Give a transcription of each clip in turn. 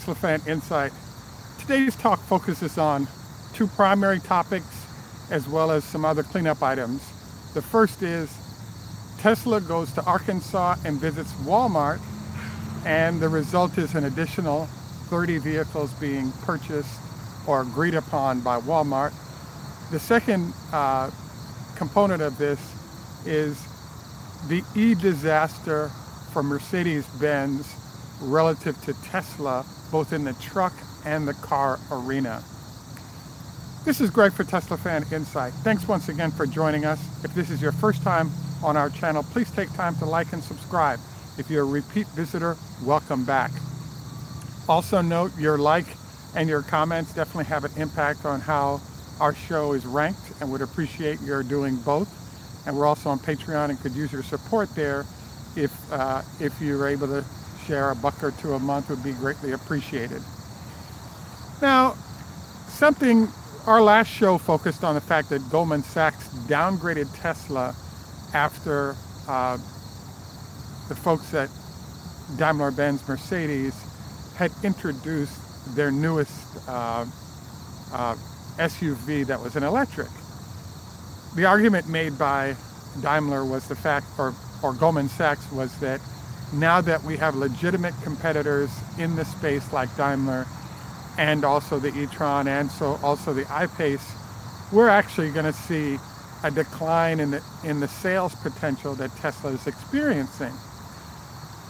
Tesla Fan Insight. Today's talk focuses on two primary topics as well as some other cleanup items. The first is Tesla goes to Arkansas and visits Walmart, and the result is an additional 30 vehicles being purchased or agreed upon by Walmart. The second component of this is the disaster for Mercedes-Benz relative to Tesla, both in the truck and the car arena. This is Greg for Tesla Fan Insight. Thanks once again for joining us. If this is your first time on our channel, please take time to like and subscribe. If you're a repeat visitor, welcome back. Also note your like and your comments definitely have an impact on how our show is ranked, and would appreciate your doing both. And we're also on Patreon and could use your support there. If you're able to share $1 or $2 a month, would be greatly appreciated. Now, our last show focused on the fact that Goldman Sachs downgraded Tesla after the folks at Daimler-Benz Mercedes had introduced their newest SUV that was an electric. The argument made by Daimler was the fact, or Goldman Sachs, was that now that we have legitimate competitors in the space like Daimler and also the e-tron and so also the I-Pace, we're actually going to see a decline in the sales potential that Tesla is experiencing.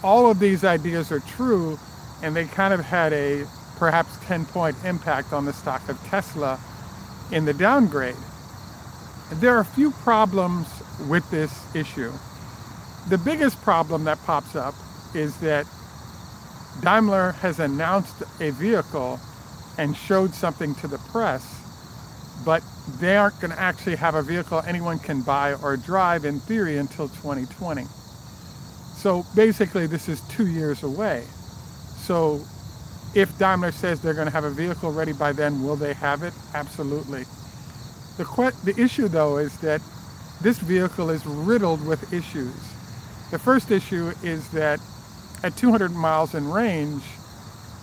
All of these ideas are true, and they kind of had a perhaps 10-point impact on the stock of Tesla in the downgrade. There are a few problems with this issue. The biggest problem that pops up is that Daimler has announced a vehicle and showed something to the press, but they aren't going to actually have a vehicle anyone can buy or drive in theory until 2020. So basically this is 2 years away. So if Daimler says they're going to have a vehicle ready by then, will they have it? Absolutely. The issue though is that this vehicle is riddled with issues. The first issue is that at 200 miles in range,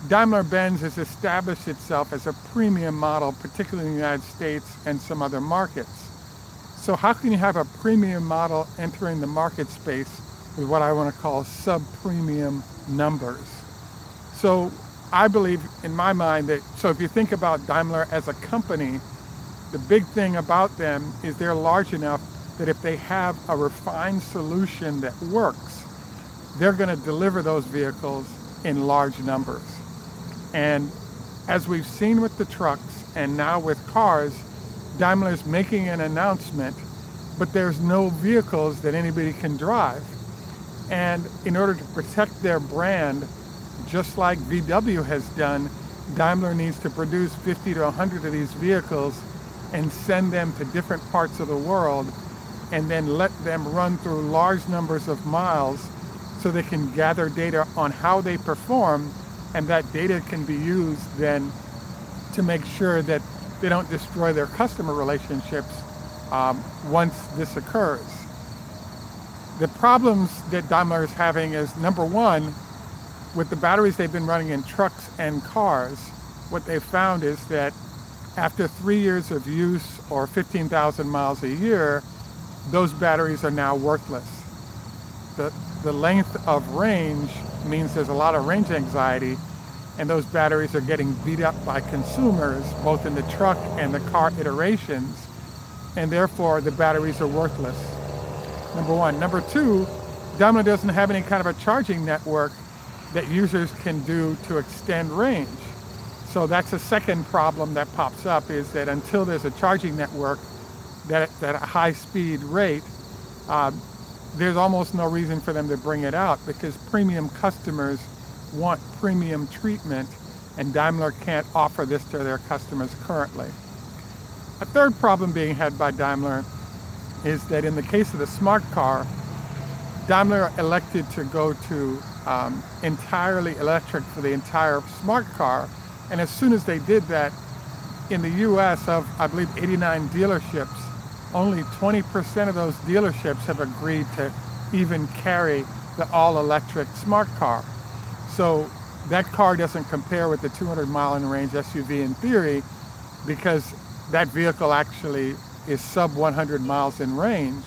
Daimler-Benz has established itself as a premium model, particularly in the United States and some other markets. So how can you have a premium model entering the market space with what I want to call sub-premium numbers? So I believe, in my mind, that if you think about Daimler as a company, the big thing about them is they're large enough that if they have a refined solution that works, they're going to deliver those vehicles in large numbers. And as we've seen with the trucks and now with cars, Daimler's making an announcement, but there's no vehicles that anybody can drive. And in order to protect their brand, just like VW has done, Daimler needs to produce 50 to 100 of these vehicles and send them to different parts of the world, and then let them run through large numbers of miles so they can gather data on how they perform, and that data can be used then to make sure that they don't destroy their customer relationships once this occurs. The problems that Daimler is having is, number one, with the batteries they've been running in trucks and cars, what they've found is that after 3 years of use or 15,000 miles a year, those batteries are now worthless. The length of range means there's a lot of range anxiety, and those batteries are getting beat up by consumers, both in the truck and the car iterations, and therefore the batteries are worthless. Number one. Number two, Daimler doesn't have any kind of a charging network that users can do to extend range. So that's a second problem that pops up, is that until there's a charging network that at a high speed rate, there's almost no reason for them to bring it out, because premium customers want premium treatment, and Daimler can't offer this to their customers currently. A third problem being had by Daimler is that in the case of the smart car, Daimler elected to go to entirely electric for the entire smart car, and as soon as they did that, in the US, of I believe 89 dealerships, only 20% of those dealerships have agreed to even carry the all-electric smart car. So that car doesn't compare with the 200-mile-in-range SUV in theory, because that vehicle actually is sub 100 miles in range.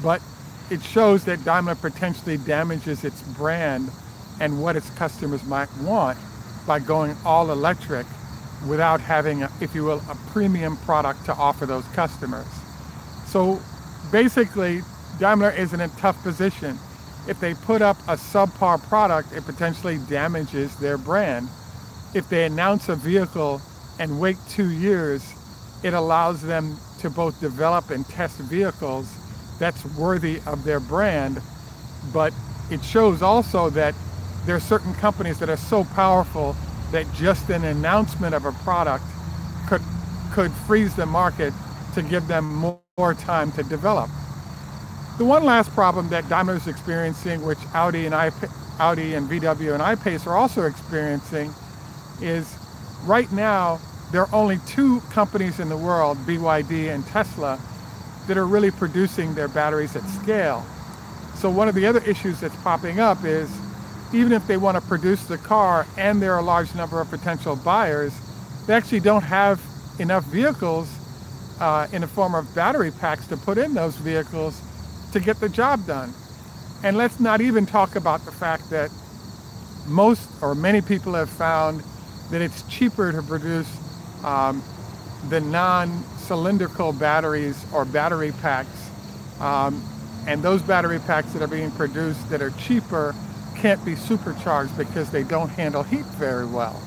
But it shows that Daimler potentially damages its brand and what its customers might want by going all electric without having, if you will, a premium product to offer those customers. So basically, Daimler is in a tough position. If they put up a subpar product, it potentially damages their brand. If they announce a vehicle and wait 2 years, it allows them to both develop and test vehicles that's worthy of their brand. But it shows also that there are certain companies that are so powerful that just an announcement of a product could freeze the market to give them more time to develop. The one last problem that Daimler is experiencing, which Audi and VW and I-Pace are also experiencing, is right now there are only 2 companies in the world, BYD and Tesla, that are really producing their batteries at scale. So one of the other issues that's popping up is, even if they want to produce the car and there are a large number of potential buyers, they actually don't have enough vehicles in the form of battery packs to put in those vehicles to get the job done. And let's not even talk about the fact that most or many people have found that it's cheaper to produce the non-cylindrical batteries or battery packs. And those battery packs that are being produced that are cheaper can't be supercharged because they don't handle heat very well.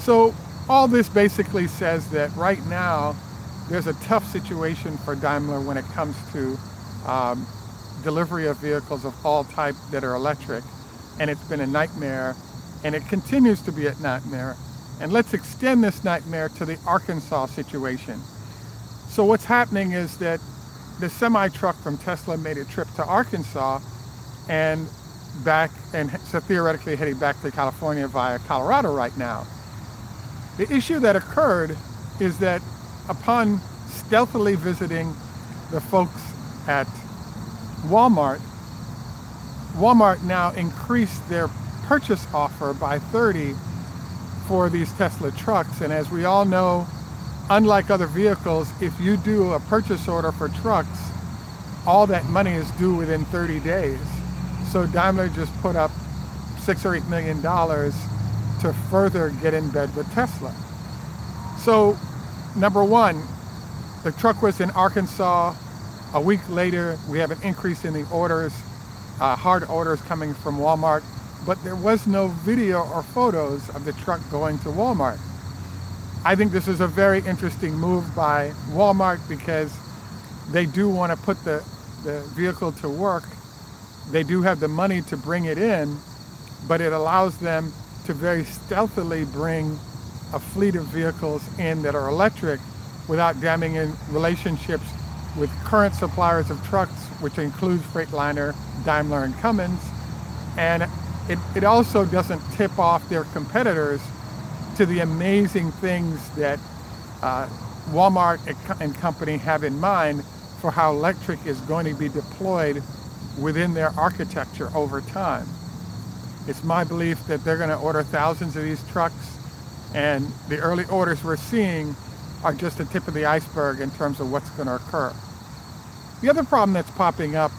So all this basically says that right now there's a tough situation for Daimler when it comes to delivery of vehicles of all type that are electric, and it's been a nightmare, and it continues to be a nightmare. And let's extend this nightmare to the Arkansas situation. So what's happening is that the semi-truck from Tesla made a trip to Arkansas and back, and so theoretically heading back to California via Colorado right now. The issue that occurred is that upon stealthily visiting the folks at Walmart now increased their purchase offer by 30 for these Tesla trucks. And as we all know, unlike other vehicles, if you do a purchase order for trucks, all that money is due within 30 days. So Daimler just put up $6 or $8 million to further get in bed with Tesla. So number one, the truck was in Arkansas. A week later, we have an increase in the orders, hard orders coming from Walmart, but there was no video or photos of the truck going to Walmart. I think this is a very interesting move by Walmart because they do want to put the vehicle to work. They do have the money to bring it in, but it allows them to very stealthily bring a fleet of vehicles in that are electric without damaging relationships with current suppliers of trucks, which includes Freightliner, Daimler, and Cummins. And it also doesn't tip off their competitors to the amazing things that Walmart and company have in mind for how electric is going to be deployed within their architecture over time. It's my belief that they're going to order thousands of these trucks, and the early orders we're seeing are just the tip of the iceberg in terms of what's going to occur. The other problem that's popping up,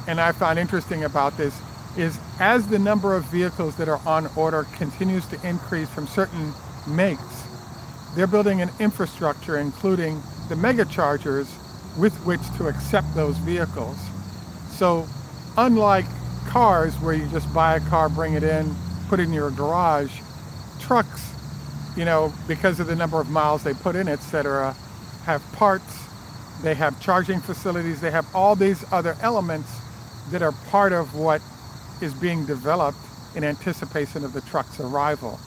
and I found interesting about this, is as the number of vehicles that are on order continues to increase from certain makes, they're building an infrastructure, including the mega chargers, with which to accept those vehicles. So unlike cars where you just buy a car, bring it in, put it in your garage, trucks, because of the number of miles they put in, etc., have parts, they have charging facilities, they have all these other elements that are part of what is being developed in anticipation of the truck's arrival.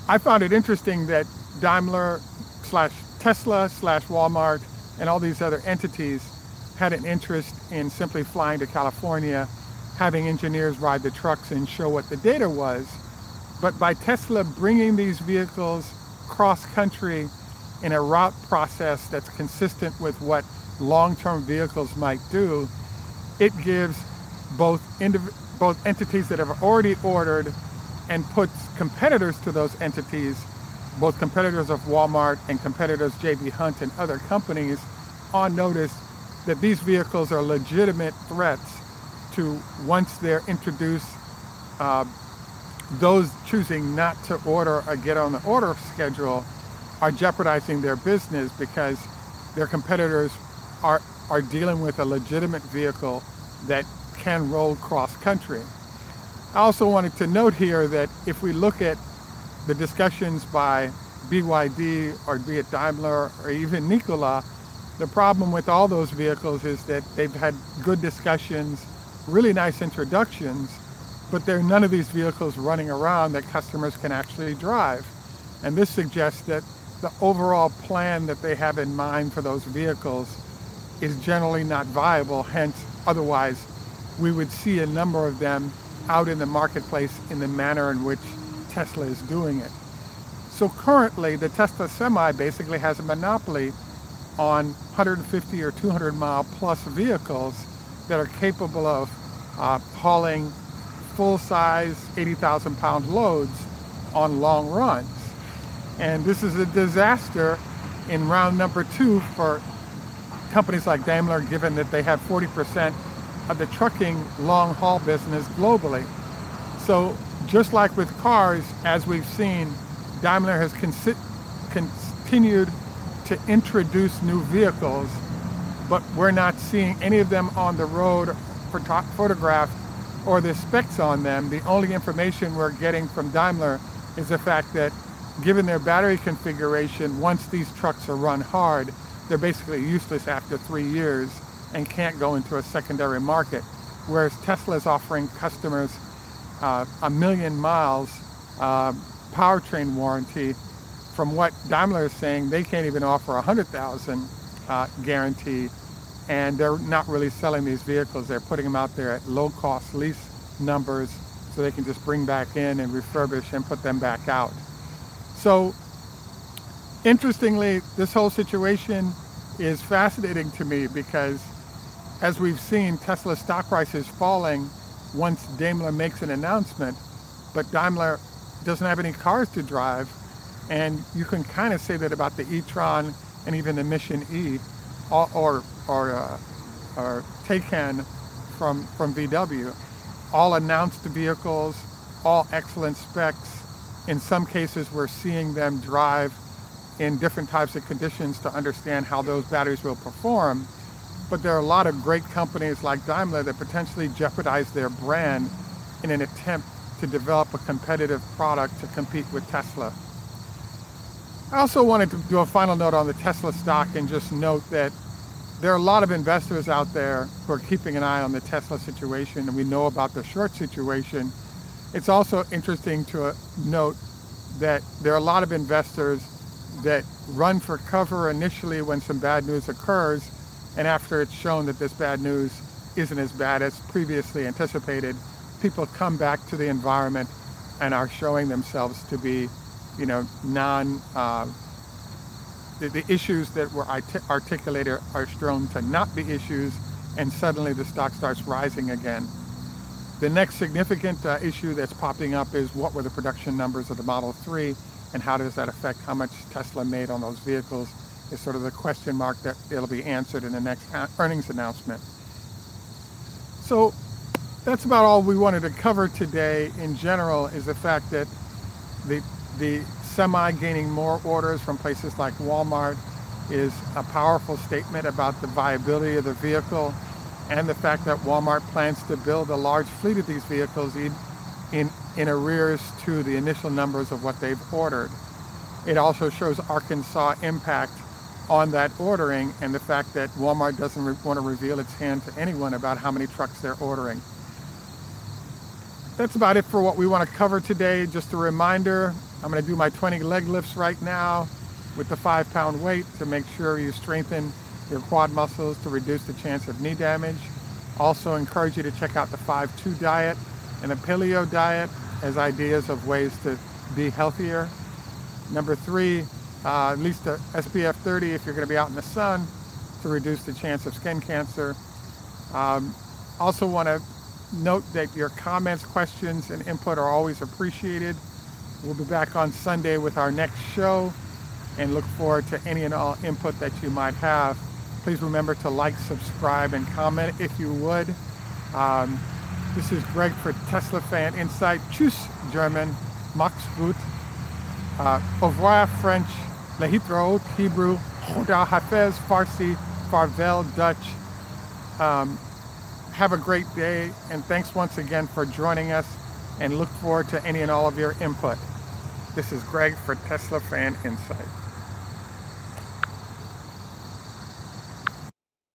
I found it interesting that Daimler / Tesla / Walmart and all these other entities had an interest in simply flying to California, having engineers ride the trucks and show what the data was. But by Tesla bringing these vehicles cross-country in a route process that's consistent with what long-term vehicles might do, it gives both entities that have already ordered and puts competitors to those entities, both competitors of Walmart and competitors J.B. Hunt and other companies, on notice that these vehicles are legitimate threats to, once they're introduced, those choosing not to order or get on the order schedule are jeopardizing their business because their competitors are dealing with a legitimate vehicle that can roll cross-country. I also wanted to note here that if we look at the discussions by BYD or be it Daimler or even Nikola, the problem with all those vehicles is that they've had good discussions, really nice introductions, but there are none of these vehicles running around that customers can actually drive. And this suggests that the overall plan that they have in mind for those vehicles is generally not viable. Hence, otherwise, we would see a number of them out in the marketplace in the manner in which Tesla is doing it. So currently, the Tesla Semi basically has a monopoly on 150 or 200 mile plus vehicles that are capable of hauling full-size 80,000 pound loads on long runs. And this is a disaster in round number 2 for companies like Daimler, given that they have 40% of the trucking long-haul business globally. So just like with cars, as we've seen, Daimler has continued to introduce new vehicles, but we're not seeing any of them on the road photographed or the specs on them. The only information we're getting from Daimler is the fact that given their battery configuration, once these trucks are run hard, they're basically useless after 3 years and can't go into a secondary market. Whereas Tesla is offering customers 1 million miles powertrain warranty. From what Daimler is saying, they can't even offer 100,000 guarantee, and they're not really selling these vehicles. They're putting them out there at low-cost lease numbers so they can just bring back in and refurbish and put them back out. So interestingly, this whole situation is fascinating to me because as we've seen, Tesla stock price is falling once Daimler makes an announcement, but Daimler doesn't have any cars to drive. And you can kind of say that about the e-tron and even the Mission E or Taycan from VW. All announced vehicles, all excellent specs. In some cases, we're seeing them drive in different types of conditions to understand how those batteries will perform. But there are a lot of great companies like Daimler that potentially jeopardize their brand in an attempt to develop a competitive product to compete with Tesla. I also wanted to do a final note on the Tesla stock and just note that there are a lot of investors out there who are keeping an eye on the Tesla situation, and we know about the short situation. It's also interesting to note that there are a lot of investors that run for cover initially when some bad news occurs, and after it's shown that this bad news isn't as bad as previously anticipated, people come back to the environment and are showing themselves to be, you know, the issues that were articulated are shown to not be issues, and suddenly the stock starts rising again. The next significant issue that's popping up is what were the production numbers of the Model 3 and how does that affect how much Tesla made on those vehicles is sort of the question mark that it'll be answered in the next earnings announcement. So that's about all we wanted to cover today. In general, is the fact that the Semi gaining more orders from places like Walmart is a powerful statement about the viability of the vehicle and the fact that Walmart plans to build a large fleet of these vehicles in arrears to the initial numbers of what they've ordered. It also shows Arkansas impact on that ordering and the fact that Walmart doesn't want to reveal its hand to anyone about how many trucks they're ordering. That's about it for what we want to cover today. Just a reminder, I'm going to do my 20 leg lifts right now with the 5-pound weight to make sure you strengthen your quad muscles to reduce the chance of knee damage. Also encourage you to check out the 5-2 diet and the paleo diet as ideas of ways to be healthier. Number 3, at least a SPF 30 if you're going to be out in the sun to reduce the chance of skin cancer. Also want to note that your comments, questions, and input are always appreciated. We'll be back on Sunday with our next show and look forward to any and all input that you might have. Please remember to like, subscribe, and comment if you would. This is Greg for Tesla Fan Insight. Tschüss, German. Macht's gut. Au revoir, French. Lehitraot, Hebrew. Choda Hafez, Farsi. Farvel, Dutch. Have a great day, and thanks once again for joining us, and look forward to any and all of your input. This is Greg for Tesla Fan Insight.